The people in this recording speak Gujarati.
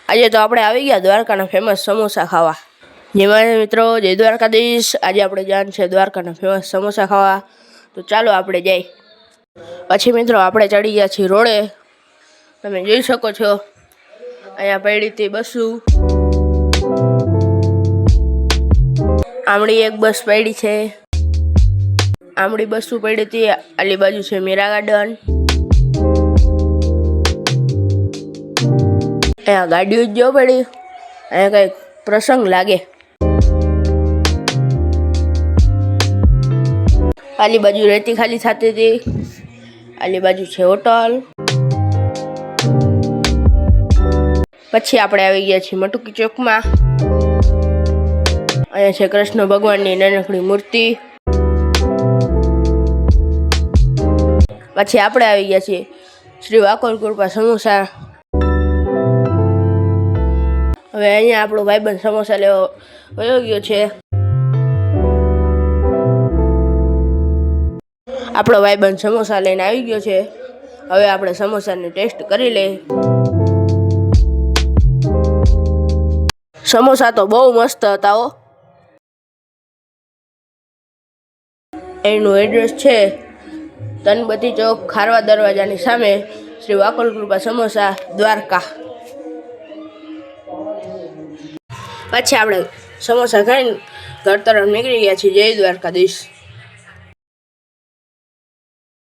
આજે તો આપણે આવી ગયા દ્વારકાના ફેમસ સમોસા ખાવા। જેમાં મિત્રો જય દ્વારકાધીશ। આજે આપણે જાન છે દ્વારકાના ફેમસ સમોસા ખાવા, તો ચાલો આપણે જઈએ। પછી મિત્રો આપણે ચડી ગયા છીએ રોડે। તમે જોઈ શકો છો અહીંયા પડી હતી બસો। આમળી એક બસ પડી છે, આમળી બસો પડી હતી। આલી બાજુ છે મીરા ગાર્ડન। અહીંયા ગાડીઓ જ જો પડી, અહીંયા કંઈક પ્રસંગ લાગે। આલી બાજુ રેતી ખાલી થતી હતી, આલી બાજુ છે હોટલ। પછી આપણે આવી ગયા છીએ મટુકી ચોકમાં। અહીંયા છે કૃષ્ણ ભગવાનની નાનકડી મૂર્તિ। પછી આપણે આવી ગયા છીએ શ્રી વાકોલ કૃપા સમોસા। હવે અહીંયા આપણો ભાઈબંધ સમોસા લેવો વયો ગયો છે। આપણો ભાઈબંધ સમોસા લઈને આવી ગયો છે। હવે આપણે સમોસાની ટેસ્ટ કરી લઈએ। સમોસા તો બહુ મસ્ત હતા હો। એનું એડ્રેસ છે તનબતી ચોક, ખારવા દરવાજાની સામે, શ્રી વાકોલ કૃપા સમોસા, દ્વારકા। પછી આપણે સમોસા ખાઈને ઘર તરફ નીકળી ગયા છીએ। જય દ્વારકાધીશ।